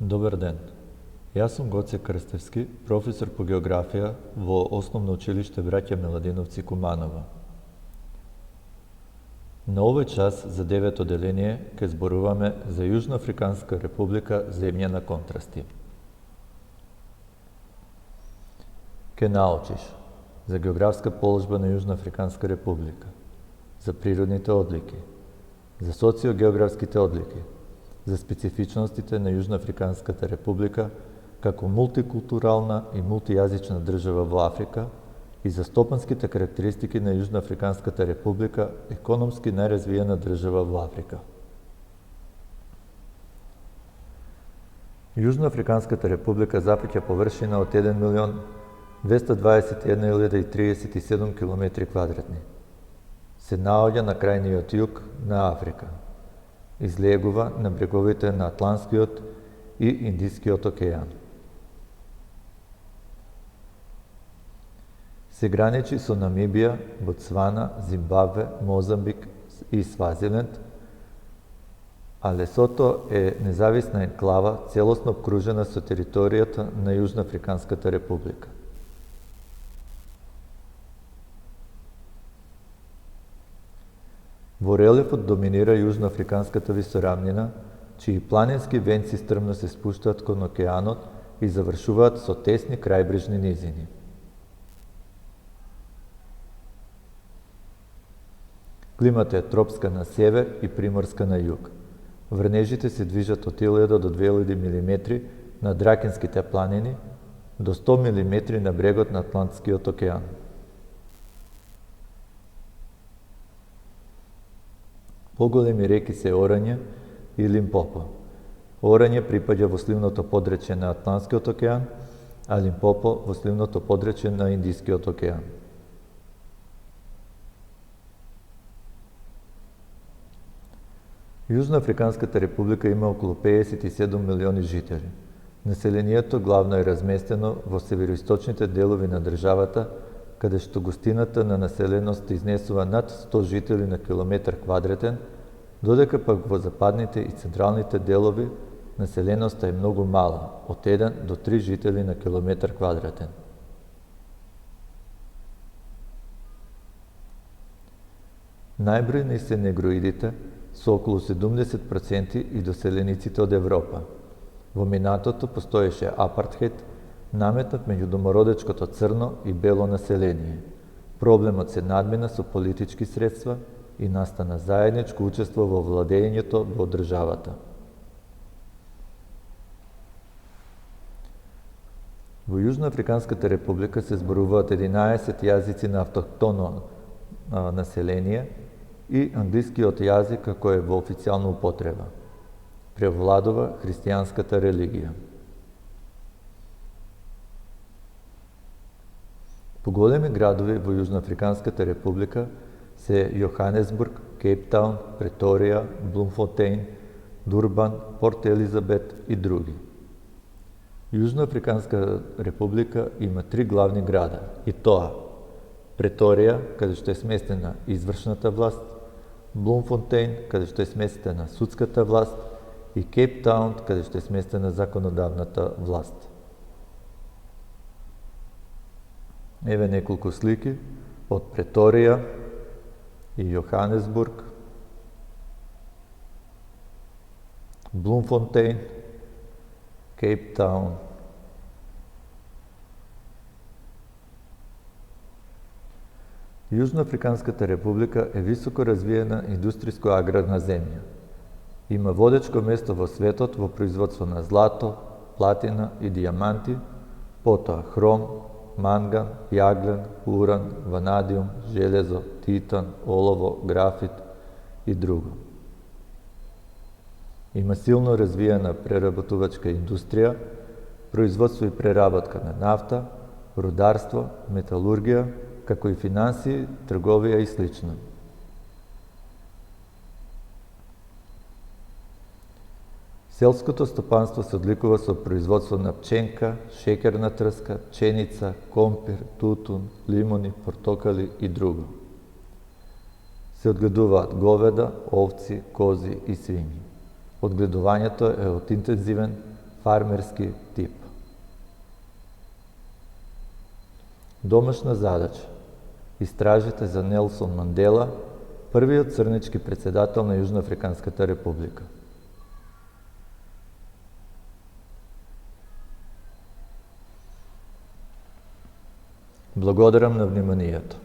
Добар ден. Јас сум Гоце Крстевски, професор по географија во Основно училиште Браќа Миладиновци Куманова. На овој час за 9 одделение ќе зборуваме за Јужноафриканска република, земја на контрасти. Ке научиш за географска положба на Јужноафриканска република, за природните одлики, за социогеографските одлики, за специфичностите на Јужноафриканската република како мултикултурална и мултијазична држава во Африка и за стопанските карактеристики на Јужноафриканската република, економски најразвиена држава во Африка. Јужноафриканската република запаќа површина од 1.221.037 km². Се наоѓа на крајниот југ на Африка. Излегува на бреговите на Атлантскиот и Индискиот океан. Се граничи со Намибија, Ботсвана, Зимбабве, Мозамбик и Свазиленд, а Лесото е независна енклава целосно обкружена со територијата на Јужноафриканската република. Во релефот доминира Јужноафриканската висорамнина, чии планински венци стрмно се спуштаат кон океанот и завршуваат со тесни крајбрежни низини. Климата е тропска на север и приморска на југ. Врнежите се движат од 1000 до 2000 мм на Дракенските планини, до 100 мм на брегот на Атлантскиот океан. Поголеми реки се Орање и Лимпопо. Орање припаѓа во сливното подречје на Атлантскиот океан, а Лимпопо во сливното подречје на Индискиот океан. Јужноафриканската република има околу 57 милиони жители. Населението главно е разместено во североисточните делови на државата, каде што густината на населеност изнесува над 100 жители на километар квадратен, додека пак во западните и централните делови населеноста е многу мала, од 1 до 3 жители на километар квадратен. Најбројни се негроидите, со околу 70% и доселениците од Европа. Во минатото постоеше апартхеид, наметнат меѓу домородечкото црно и бело население. Проблемот се надмина со политички средства и настана заедничко учество во владењето во државата. Во Јужноафриканската република се зборуваат 11 јазици на автохтоно население и англискиот јазик како е во официјална употреба. Превладува христијанската религија. Поголеми градови во Јужноафриканската република се Јоханесбург, Кейптаун, Преторија, Блумфонтеин, Дурбан, Порт Елизабет и други. Јужноафриканска република има 3 главни града, и тоа Преторија, каде што е сместена извршната власт, Блумфонтеин, каде што е сместена судската власт, и Кейптаун, каде што е сместена законодавната власт. Еве неколку слики од Преторија и Јоханесбург, Блумфонтеин, Кейптаун. Јужноафриканската република е високо развиена индустријско-аграрна земја. Има водечко место во светот во производство на злато, платина и дијаманти, потоа хром, манган, јаглен, уран, ванадиум, железо, титан, олово, графит и друго. Има силно развиена преработувачка индустрија, производство и преработка на нафта, рударство, металургија, како и финансии, трговија и слично. Селското стопанство се одликува со производство на пченка, шеќерна трска, пченица, компир, тутун, лимони, портокали и друго. Се одгледуваат говеда, овци, кози и свињи. Одгледувањето е од интензивен фармерски тип. Домашна задача. Истражите за Нелсон Мандела, првиот црнечки председател на Јужноафриканската република. Благодарам на вниманието.